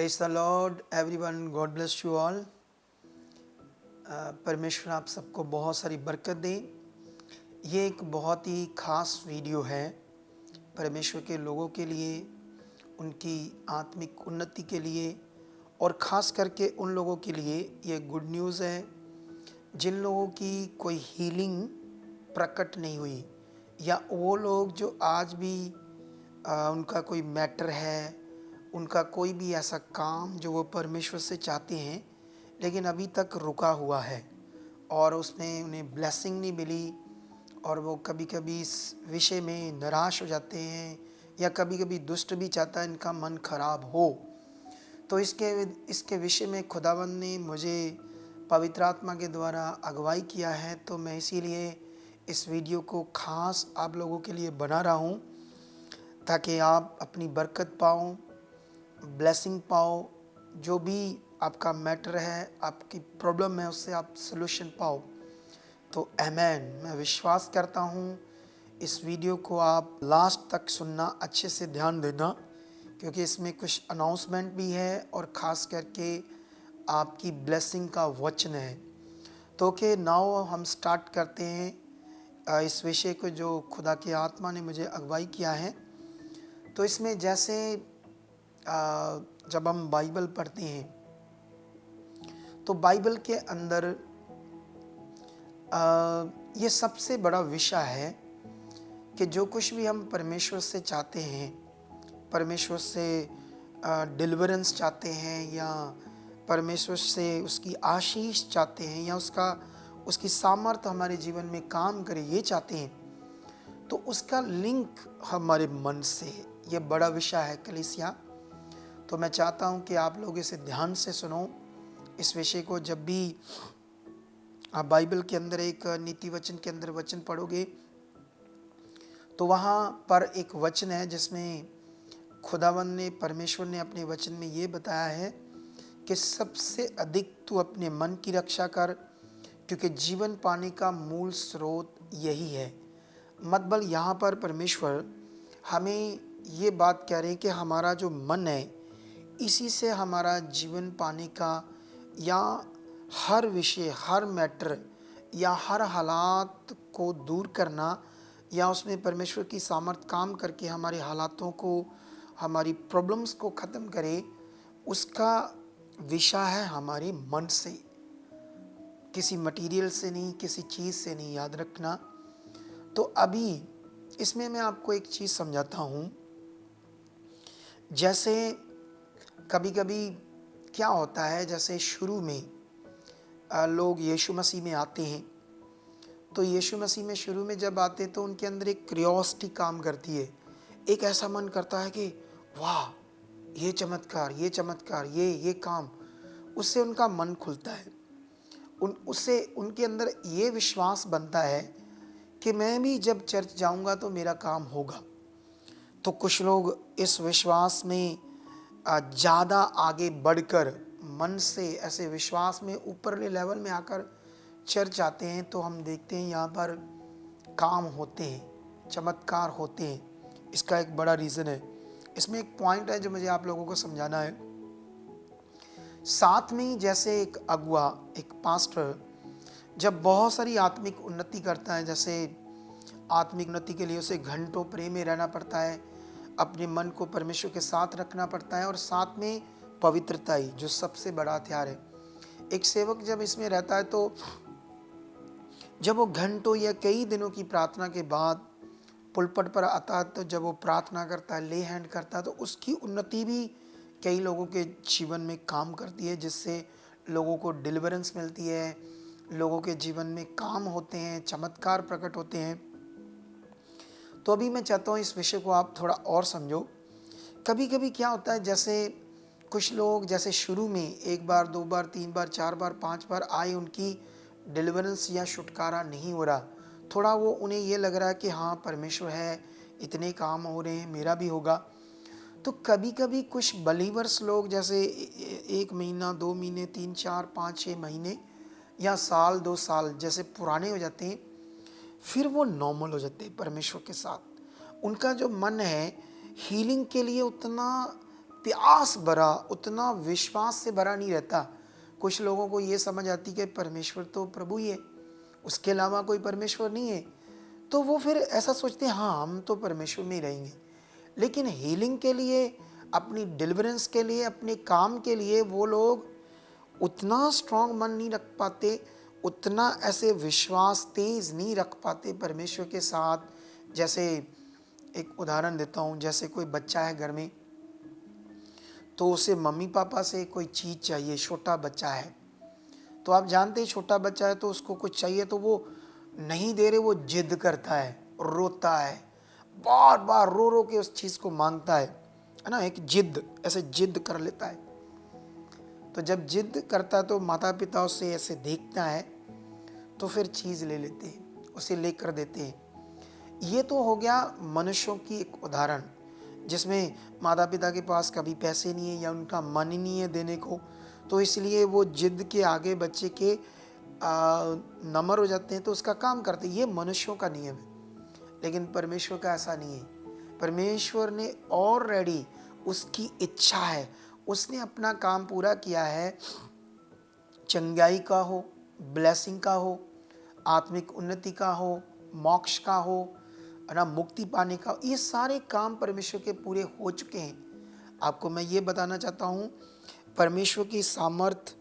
Praise the Lord everyone, God bless you all. परमेश्वर आप सबको बहुत सारी बरकत दे। ये एक बहुत ही ख़ास वीडियो है परमेश्वर के लोगों के लिए, उनकी आत्मिक उन्नति के लिए और ख़ास करके उन लोगों के लिए ये गुड न्यूज़ है जिन लोगों की कोई हीलिंग प्रकट नहीं हुई, या वो लोग जो आज भी उनका कोई मैटर है, उनका कोई भी ऐसा काम जो वो परमेश्वर से चाहते हैं लेकिन अभी तक रुका हुआ है और उसमें उन्हें ब्लेसिंग नहीं मिली, और वो कभी कभी इस विषय में निराश हो जाते हैं, या कभी कभी दुष्ट भी चाहता है इनका मन खराब हो। तो इसके विषय में खुदावंद ने मुझे पवित्र आत्मा के द्वारा अगुवाई किया है, तो मैं इसीलिए इस वीडियो को खास आप लोगों के लिए बना रहा हूँ ताकि आप अपनी बरकत पाओ, ब्लेसिंग पाओ, जो भी आपका मैटर है, आपकी प्रॉब्लम है, उससे आप सलूशन पाओ। तो आमेन। मैं विश्वास करता हूँ इस वीडियो को आप लास्ट तक सुनना, अच्छे से ध्यान देना, क्योंकि इसमें कुछ अनाउंसमेंट भी है और ख़ास करके आपकी ब्लेसिंग का वचन है। तो कि नाउ हम स्टार्ट करते हैं इस विषय को जो खुदा की आत्मा ने मुझे अगुवाई किया है। तो इसमें जैसे जब हम बाइबल पढ़ते हैं तो बाइबल के अंदर ये सबसे बड़ा विषय है कि जो कुछ भी हम परमेश्वर से चाहते हैं, परमेश्वर से डिलीवरेंस चाहते हैं, या परमेश्वर से उसकी आशीष चाहते हैं, या उसकी सामर्थ्य हमारे जीवन में काम करे ये चाहते हैं, तो उसका लिंक हमारे मन से, ये बड़ा विषय है कलीसिया। तो मैं चाहता हूं कि आप लोग इसे ध्यान से सुनो इस विषय को। जब भी आप बाइबल के अंदर एक नीति वचन के अंदर वचन पढ़ोगे तो वहाँ पर एक वचन है जिसमें खुदावंद ने, परमेश्वर ने अपने वचन में ये बताया है कि सबसे अधिक तू अपने मन की रक्षा कर, क्योंकि जीवन पाने का मूल स्रोत यही है। मतलब यहाँ पर परमेश्वर हमें ये बात कह रहे हैं कि हमारा जो मन है, इसी से हमारा जीवन पाने का, या हर विषय, हर मैटर, या हर हालात को दूर करना, या उसमें परमेश्वर की सामर्थ काम करके हमारे हालातों को, हमारी प्रॉब्लम्स को ख़त्म करे, उसका विषय है हमारे मन से, किसी मटेरियल से नहीं, किसी चीज़ से नहीं, याद रखना। तो अभी इसमें मैं आपको एक चीज़ समझाता हूँ। जैसे कभी कभी क्या होता है, जैसे शुरू में लोग यीशु मसीह में आते हैं, तो यीशु मसीह में शुरू में जब आते तो उनके अंदर एक क्यूरियोसिटी काम करती है। एक ऐसा मन करता है कि वाह, ये चमत्कार, ये चमत्कार, ये काम, उससे उनका मन खुलता है। उससे उनके अंदर ये विश्वास बनता है कि मैं भी जब चर्च जाऊंगा तो मेरा काम होगा। तो कुछ लोग इस विश्वास में ज़्यादा आगे बढ़कर मन से ऐसे विश्वास में ऊपरले लेवल में आकर चर्च आते हैं, तो हम देखते हैं यहाँ पर काम होते हैं, चमत्कार होते हैं। इसका एक बड़ा रीज़न है। इसमें एक पॉइंट है जो मुझे आप लोगों को समझाना है। साथ में ही जैसे एक अगुआ, एक पास्टर जब बहुत सारी आत्मिक उन्नति करता है, जैसे आत्मिक उन्नति के लिए उसे घंटों प्रेम में रहना पड़ता है, अपने मन को परमेश्वर के साथ रखना पड़ता है, और साथ में पवित्रता ही जो सबसे बड़ा हथियार है। एक सेवक जब इसमें रहता है तो जब वो घंटों या कई दिनों की प्रार्थना के बाद पुलपट पर आता है, तो जब वो प्रार्थना करता है, ले हैंड करता है, तो उसकी उन्नति भी कई लोगों के जीवन में काम करती है, जिससे लोगों को डिलीवरेंस मिलती है, लोगों के जीवन में काम होते हैं, चमत्कार प्रकट होते हैं। तो अभी मैं चाहता हूँ इस विषय को आप थोड़ा और समझो। कभी कभी क्या होता है, जैसे कुछ लोग जैसे शुरू में एक बार, दो बार, तीन बार, चार बार, पांच बार आए, उनकी डिलीवरेंस या छुटकारा नहीं हो रहा, थोड़ा वो उन्हें ये लग रहा है कि हाँ परमेश्वर है, इतने काम हो रहे हैं, मेरा भी होगा। तो कभी कभी कुछ बलीवर्स लोग जैसे एक महीना, 2 महीने, 3, 4, 5, 6 महीने या साल, 2 साल जैसे पुराने हो जाते हैं, फिर वो नॉर्मल हो जाते हैं परमेश्वर के साथ। उनका जो मन है हीलिंग के लिए उतना प्यास भरा, उतना विश्वास से भरा नहीं रहता। कुछ लोगों को ये समझ आती कि परमेश्वर तो प्रभु ही है, उसके अलावा कोई परमेश्वर नहीं है, तो वो फिर ऐसा सोचते हैं हाँ हम तो परमेश्वर में ही रहेंगे। लेकिन हीलिंग के लिए, अपनी डिलीवरेंस के लिए, अपने काम के लिए वो लोग उतना स्ट्रांग मन नहीं रख पाते, उतना ऐसे विश्वास तेज नहीं रख पाते परमेश्वर के साथ। जैसे एक उदाहरण देता हूँ, जैसे कोई बच्चा है घर में, तो उसे मम्मी पापा से कोई चीज़ चाहिए, छोटा बच्चा है, तो आप जानते हैं छोटा बच्चा है तो उसको कुछ चाहिए तो वो नहीं दे रहे, वो जिद करता है, रोता है, बार बार रो रो के उस चीज़ को मांगता है ना, एक जिद, ऐसे जिद कर लेता है। तो जब जिद करता है तो माता पिता उसे ऐसे देखता है तो फिर चीज़ ले लेते हैं, उसे लेकर देते हैं। ये तो हो गया मनुष्यों की एक उदाहरण, जिसमें माता पिता के पास कभी पैसे नहीं है या उनका मन ही नहीं है देने को, तो इसलिए वो जिद के आगे बच्चे के नमर हो जाते हैं तो उसका काम करते हैं। ये मनुष्यों का नियम है, लेकिन परमेश्वर का ऐसा नहीं है। परमेश्वर ने ऑलरेडी, उसकी इच्छा है, उसने अपना काम पूरा किया है। चंगाई का हो, ब्लेसिंग का हो, आत्मिक उन्नति का हो, मोक्ष का हो, है ना, मुक्ति पाने का, ये सारे काम परमेश्वर के पूरे हो चुके हैं। आपको मैं ये बताना चाहता हूँ, परमेश्वर की सामर्थ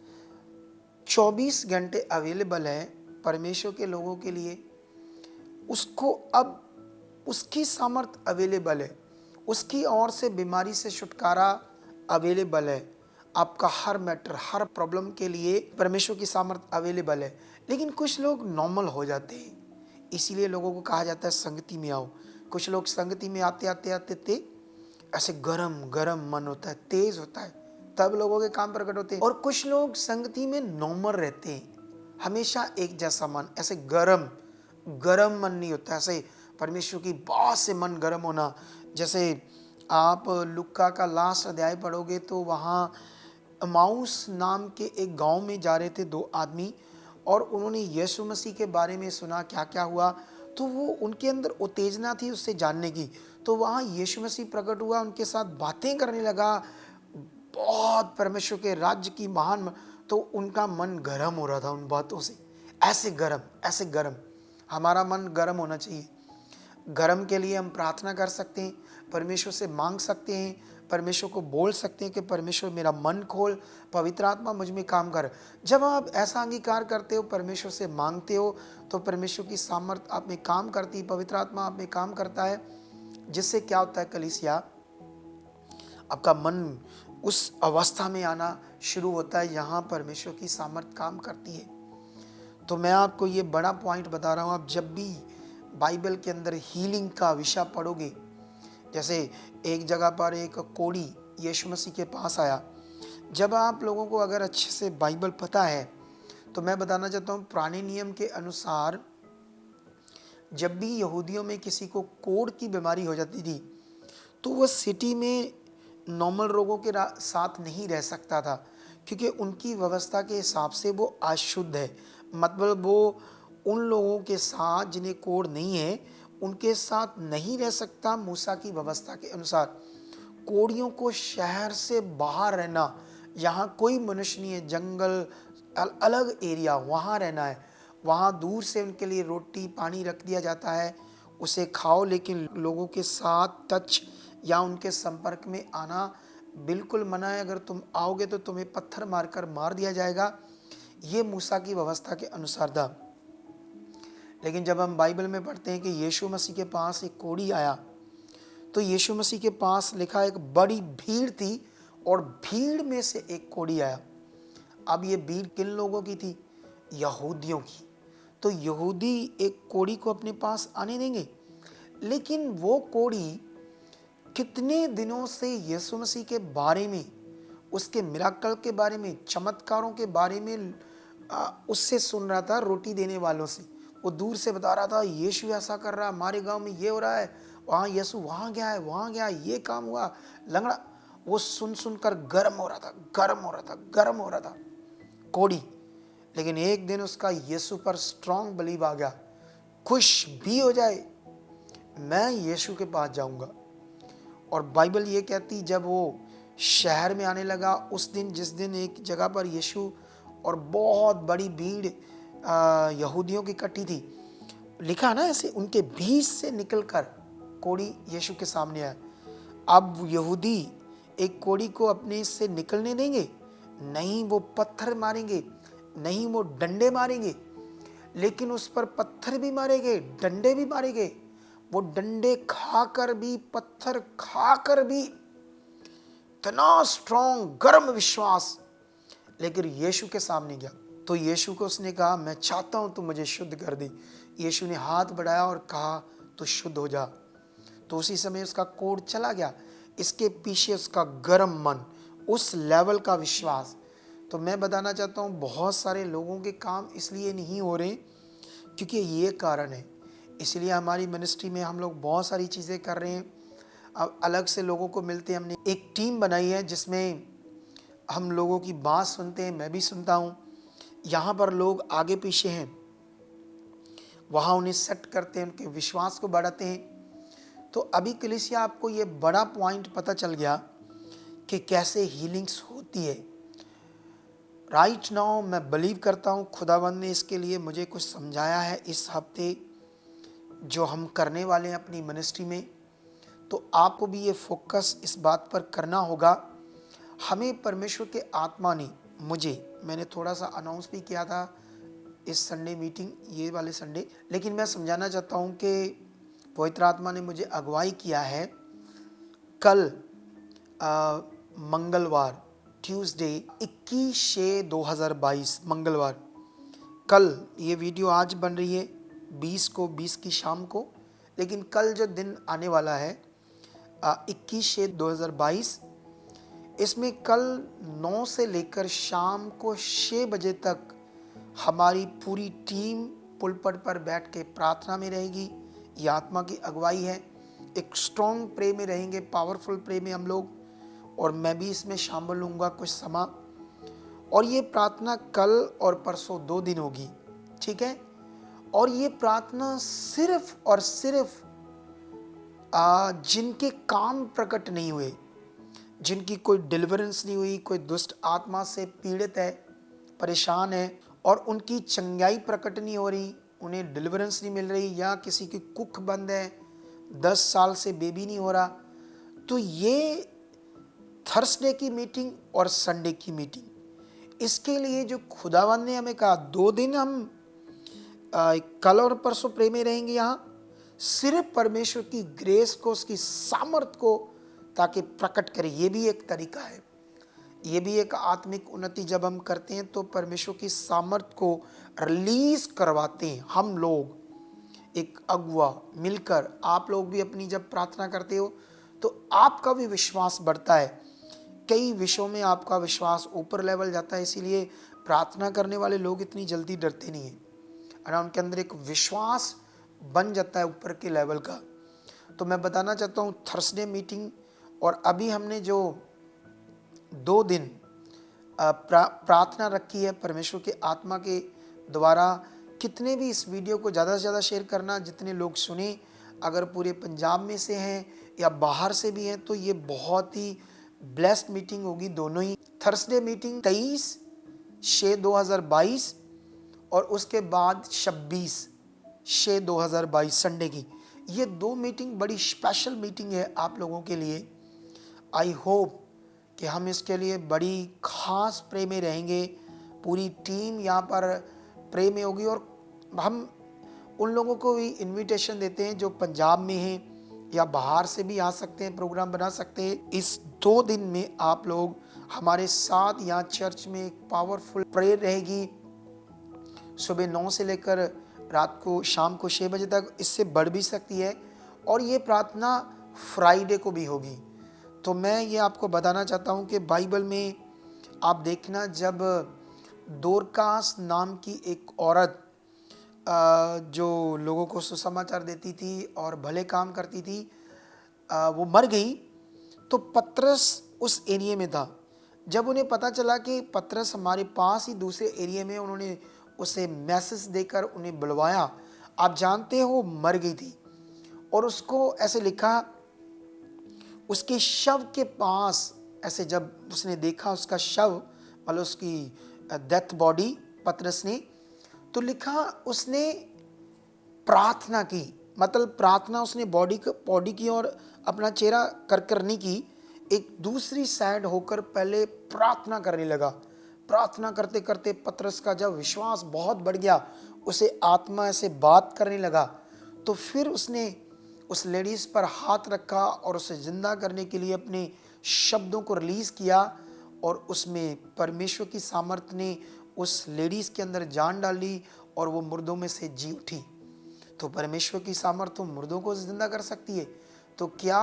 24 घंटे अवेलेबल है परमेश्वर के लोगों के लिए। उसको अब उसकी सामर्थ अवेलेबल है, उसकी ओर से बीमारी से छुटकारा अवेलेबल है। आपका हर मैटर, हर प्रॉब्लम के लिए परमेश्वर की सामर्थ अवेलेबल है। लेकिन कुछ लोग नॉर्मल हो जाते हैं, इसीलिए लोगों को कहा जाता है संगति में आओ। कुछ लोग संगति में आते आते आते ते ऐसे गरम गरम मन होता है, तेज होता है, तब लोगों के काम प्रकट होते हैं। और कुछ लोग संगति में नॉर्मल रहते हैं, हमेशा एक जैसा मन, ऐसे गरम गरम मन नहीं होता, ऐसे परमेश्वर की बात से मन गरम होना। जैसे आप लुक्का का लास्ट अध्याय पढ़ोगे तो वहाँ अमाउस नाम के एक गांव में जा रहे थे दो आदमी, और उन्होंने यीशु मसीह के बारे में सुना क्या क्या हुआ, तो वो उनके अंदर उत्तेजना थी उससे जानने की। तो वहाँ यीशु मसीह प्रकट हुआ, उनके साथ बातें करने लगा, बहुत परमेश्वर के राज्य की महान, तो उनका मन गर्म हो रहा था उन बातों से। ऐसे गर्म, ऐसे गर्म, हमारा मन गर्म होना चाहिए। गर्म के लिए हम प्रार्थना कर सकते हैं, परमेश्वर से मांग सकते हैं, परमेश्वर को बोल सकते हैं कि परमेश्वर मेरा मन खोल, पवित्र आत्मा मुझ में काम कर। जब आप ऐसा अंगीकार करते हो, परमेश्वर से मांगते हो, तो परमेश्वर की सामर्थ आप में काम करती है, पवित्र आत्मा आप में काम करता है, जिससे क्या होता है कलीसिया, आपका मन उस अवस्था में आना शुरू होता है, यहाँ परमेश्वर की सामर्थ काम करती है। तो मैं आपको ये बड़ा पॉइंट बता रहा हूँ, आप जब भी बाइबल के अंदर हीलिंग का विषय पढ़ोगे, जैसे एक जगह पर एक कोढ़ी यीशु मसीह के पास आया। जब आप लोगों को अगर अच्छे से बाइबल पता है तो मैं बताना चाहता हूँ, पुराने नियम के अनुसार जब भी यहूदियों में किसी को कोढ़ की बीमारी हो जाती थी तो वह सिटी में नॉर्मल रोगों के साथ नहीं रह सकता था, क्योंकि उनकी व्यवस्था के हिसाब से वो अशुद्ध है। मतलब वो उन लोगों के साथ जिन्हें कोढ़ नहीं है उनके साथ नहीं रह सकता। मूसा की व्यवस्था के अनुसार कोढ़ियों को शहर से बाहर रहना, यहाँ कोई मनुष्य नहीं है, जंगल अलग एरिया, वहाँ रहना है। वहाँ दूर से उनके लिए रोटी पानी रख दिया जाता है, उसे खाओ, लेकिन लोगों के साथ टच या उनके संपर्क में आना बिल्कुल मना है। अगर तुम आओगे तो तुम्हें पत्थर मारकर मार दिया जाएगा। ये मूसा की व्यवस्था के अनुसार था। लेकिन जब हम बाइबल में पढ़ते हैं कि यीशु मसीह के पास एक कोढ़ी आया, तो यीशु मसीह के पास लिखा एक बड़ी भीड़ थी और भीड़ में से एक कोढ़ी आया। अब ये भीड़ किन लोगों की थी? यहूदियों की। तो यहूदी एक कोढ़ी को अपने पास आने देंगे? लेकिन वो कोढ़ी कितने दिनों से यीशु मसीह के बारे में, उसके मिराकल के बारे में, चमत्कारों के बारे में उससे सुन रहा था, रोटी देने वालों से। वो दूर से बता रहा था यीशु ऐसा कर रहा है, हमारे गांव में ये हो रहा है, वहाँ यीशु वहाँ गया है, वहाँ गया है, ये काम हुआ, लंगड़ा। वो सुन सुनकर गर्म हो रहा था, गर्म हो रहा था, गर्म हो रहा था कोढ़ी। लेकिन एक दिन उसका यीशु पर स्ट्रांग बिलीव आ गया, कुछ भी हो जाए मैं यीशु के पास जाऊंगा। और बाइबल ये कहती, जब वो शहर में आने लगा। उस दिन जिस दिन एक जगह पर यीशु और बहुत बड़ी भीड़ यहूदियों की इकट्ठी थी, लिखा ना ऐसे, उनके बीच से निकलकर कोढ़ी यीशु के सामने आया। अब यहूदी एक कोढ़ी को अपने से निकलने देंगे? नहीं, वो पत्थर मारेंगे, नहीं वो डंडे मारेंगे। लेकिन उस पर पत्थर भी मारे गए, डंडे भी मारे गए। वो डंडे खाकर भी, पत्थर खाकर भी, इतना स्ट्रॉन्ग गर्म विश्वास लेकिन यीशु के सामने गया। तो यीशु को उसने कहा, मैं चाहता हूं तू मुझे शुद्ध कर दे। यीशु ने हाथ बढ़ाया और कहा, तू शुद्ध हो जा। तो उसी समय उसका कोढ़ चला गया। इसके पीछे उसका गर्म मन, उस लेवल का विश्वास। तो मैं बताना चाहता हूँ, बहुत सारे लोगों के काम इसलिए नहीं हो रहे क्योंकि ये कारण है। इसलिए हमारी मिनिस्ट्री में हम लोग बहुत सारी चीज़ें कर रहे हैं। अब अलग से लोगों को मिलते हैं। हमने एक टीम बनाई है जिसमें हम लोगों की बात सुनते हैं, मैं भी सुनता हूँ। यहाँ पर लोग आगे पीछे हैं, वहाँ उन्हें सेट करते हैं, उनके विश्वास को बढ़ाते हैं। तो अभी कलीसिया आपको ये बड़ा पॉइंट पता चल गया कि कैसे हीलिंग्स होती है। राइट नाउ मैं बिलीव करता हूँ खुदावंद ने इसके लिए मुझे कुछ समझाया है इस हफ्ते जो हम करने वाले हैं अपनी मिनिस्ट्री में। तो आपको भी ये फोकस इस बात पर करना होगा। हमें परमेश्वर के आत्मा ने मैंने थोड़ा सा अनाउंस भी किया था इस संडे मीटिंग, ये वाले संडे, लेकिन मैं समझाना चाहता हूँ कि पवित्र आत्मा ने मुझे अगुवाई किया है। कल मंगलवार, ट्यूसडे 21/6/2022 मंगलवार, कल ये वीडियो आज बन रही है 20 की शाम को, लेकिन कल जो दिन आने वाला है 21/6/2022, इसमें कल 9 से लेकर शाम को 6 बजे तक हमारी पूरी टीम पुलपट पर बैठ के प्रार्थना में रहेगी। ये आत्मा की अगुवाई है। एक स्ट्रॉन्ग प्रे में रहेंगे, पावरफुल प्रे में हम लोग, और मैं भी इसमें शामिल लूँगा कुछ समय। और ये प्रार्थना कल और परसों 2 दिन होगी, ठीक है। और ये प्रार्थना सिर्फ और सिर्फ जिनके काम प्रकट नहीं हुए, जिनकी कोई डिलीवरेंस नहीं हुई, कोई दुष्ट आत्मा से पीड़ित है, परेशान है और उनकी चंगाई प्रकट नहीं हो रही, उन्हें डिलीवरेंस नहीं मिल रही, या किसी की कुख बंद है, 10 साल से बेबी नहीं हो रहा, तो ये थर्सडे की मीटिंग और संडे की मीटिंग, इसके लिए जो खुदावन ने हमें कहा 2 दिन हम कल और परसों प्रे में रहेंगे यहाँ, सिर्फ परमेश्वर की ग्रेस को, उसकी सामर्थ को ताकि प्रकट करे। ये भी एक तरीका है, ये भी एक आत्मिक उन्नति जब हम करते हैं तो परमेश्वर की सामर्थ को रिलीज करवाते हैं। हम लोग एक अगुआ मिलकर, आप लोग भी अपनी जब प्रार्थना करते हो तो आपका भी विश्वास बढ़ता है, कई विषयों में आपका विश्वास ऊपर लेवल जाता है। इसीलिए प्रार्थना करने वाले लोग इतनी जल्दी डरते नहीं हैं, और उनके अंदर एक विश्वास बन जाता है ऊपर के लेवल का। तो मैं बताना चाहता हूँ थर्सडे मीटिंग, और अभी हमने जो 2 दिन प्रार्थना रखी है परमेश्वर के आत्मा के द्वारा। कितने भी इस वीडियो को ज़्यादा से ज़्यादा शेयर करना, जितने लोग सुने, अगर पूरे पंजाब में से हैं या बाहर से भी हैं, तो ये बहुत ही ब्लेस्ड मीटिंग होगी। दोनों ही थर्सडे मीटिंग 23/6/2022 और उसके बाद 26/6/2022 संडे की। ये 2 मीटिंग बड़ी स्पेशल मीटिंग है आप लोगों के लिए। आई होप कि हम इसके लिए बड़ी खास प्रे में रहेंगे। पूरी टीम यहाँ पर प्रे में होगी, और हम उन लोगों को भी इनविटेशन देते हैं जो पंजाब में हैं या बाहर से भी आ सकते हैं, प्रोग्राम बना सकते हैं। इस 2 दिन में आप लोग हमारे साथ यहाँ चर्च में एक पावरफुल प्रेयर रहेगी, सुबह 9 से लेकर रात को शाम को 6 बजे तक, इससे बढ़ भी सकती है। और ये प्रार्थना फ्राइडे को भी होगी। तो मैं ये आपको बताना चाहता हूँ कि बाइबल में आप देखना, जब दोरकास नाम की एक औरत जो लोगों को सुसमाचार देती थी और भले काम करती थी, वो मर गई, तो पतरस उस एरिया में था। जब उन्हें पता चला कि पतरस हमारे पास ही दूसरे एरिया में, उन्होंने उसे मैसेज देकर उन्हें बुलवाया। आप जानते हो वो मर गई थी, और उसको ऐसे लिखा, उसके शव के पास ऐसे जब उसने देखा उसका शव, मतलब उसकी डेथ बॉडी, पतरस ने, तो लिखा उसने प्रार्थना की। मतलब प्रार्थना उसने बॉडी की और अपना चेहरा कर नहीं की, एक दूसरी साइड होकर पहले प्रार्थना करने लगा। प्रार्थना करते करते पतरस का जब विश्वास बहुत बढ़ गया, उसे आत्मा ऐसे बात करने लगा, तो फिर उसने उस लेडीज पर हाथ रखा और उसे जिंदा करने के लिए अपने शब्दों को रिलीज किया, और उसमें परमेश्वर की सामर्थ्य ने उस लेडीज के अंदर जान डाली और वो मुर्दों में से जी उठी। तो परमेश्वर की सामर्थ्य मुर्दों को जिंदा कर सकती है। तो क्या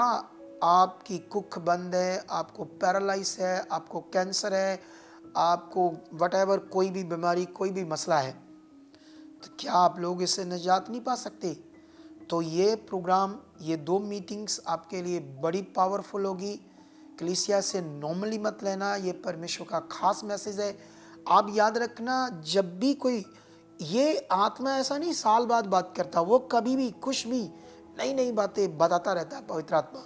आपकी कुख बंद है, आपको पैरालाइज है, आपको कैंसर है, आपको वटएवर कोई भी बीमारी, कोई भी मसला है, तो क्या आप लोग इससे निजात नहीं पा सकते? तो ये प्रोग्राम, ये 2 मीटिंग्स आपके लिए बड़ी पावरफुल होगी। कलीसिया से नॉर्मली मत लेना, ये परमेश्वर का खास मैसेज है। आप याद रखना, जब भी कोई, ये आत्मा ऐसा नहीं साल बाद बात करता, वो कभी भी कुछ भी नई नई बातें बताता रहता है, पवित्र आत्मा।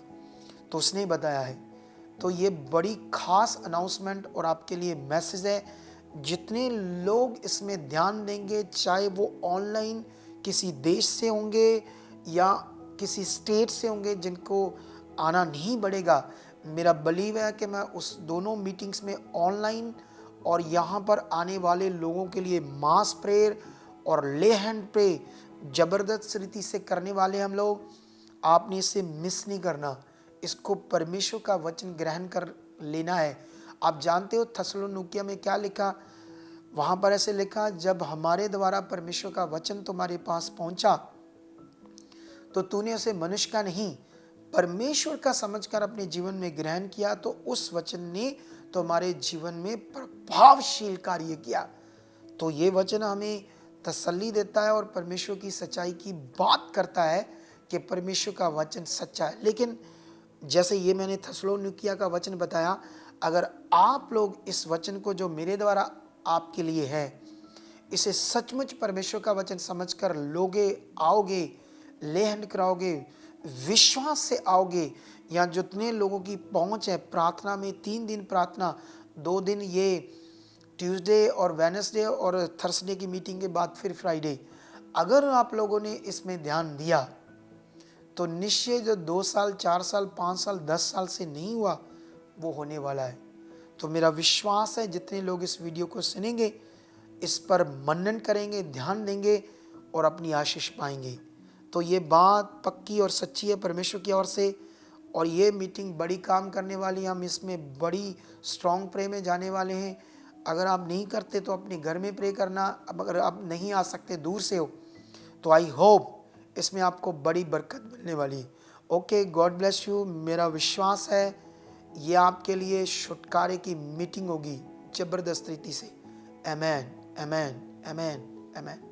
तो उसने बताया है। तो ये बड़ी खास अनाउंसमेंट और आपके लिए मैसेज है। जितने लोग इसमें ध्यान देंगे, चाहे वो ऑनलाइन किसी देश से होंगे या किसी स्टेट से होंगे जिनको आना नहीं पड़ेगा, मेरा बिलीव है कि मैं उस दोनों मीटिंग्स में ऑनलाइन और यहाँ पर आने वाले लोगों के लिए मास प्रेयर और ले हैंड प्रे जबरदस्त रीति से करने वाले हम लोग। आपने इसे मिस नहीं करना, इसको परमेश्वर का वचन ग्रहण कर लेना है। आप जानते हो थेसलोनिकियों में क्या लिखा? वहाँ पर ऐसे लिखा, जब हमारे द्वारा परमेश्वर का वचन तुम्हारे पास पहुँचा तो तूने उसे मनुष्य का नहीं परमेश्वर का समझकर अपने जीवन में ग्रहण किया, तो उस वचन ने तुम्हारे जीवन में प्रभावशील कार्य किया। तो ये वचन हमें तसल्ली देता है और परमेश्वर की सच्चाई की बात करता है कि परमेश्वर का वचन सच्चा है। लेकिन जैसे ये मैंने थेसलोनिकियों का वचन बताया, अगर आप लोग इस वचन को जो मेरे द्वारा आपके लिए है, इसे सचमुच परमेश्वर का वचन समझकर लोगे, आओगे, लेहन कराओगे, विश्वास से आओगे, या जितने लोगों की पहुंच है प्रार्थना में, 3 दिन प्रार्थना, 2 दिन ये ट्यूसडे और वेडनेसडे और थर्सडे की मीटिंग के बाद फिर फ्राइडे, अगर आप लोगों ने इसमें ध्यान दिया तो निश्चय जो 2 साल, 4 साल, 5 साल, 10 साल से नहीं हुआ, वो होने वाला है। तो मेरा विश्वास है जितने लोग इस वीडियो को सुनेंगे, इस पर मनन करेंगे, ध्यान देंगे और अपनी आशीष पाएंगे। तो ये बात पक्की और सच्ची है परमेश्वर की ओर से, और ये मीटिंग बड़ी काम करने वाली है। हम इसमें बड़ी स्ट्रॉन्ग प्रे में जाने वाले हैं। अगर आप नहीं करते तो अपने घर में प्रे करना। अब अगर आप नहीं आ सकते, दूर से हो, तो आई होप इसमें आपको बड़ी बरकत मिलने वाली है। Okay, God bless you. मेरा विश्वास है ये आपके लिए छुटकारे की मीटिंग होगी जबरदस्त रीति से। आमेन, आमेन, आमेन, आमेन।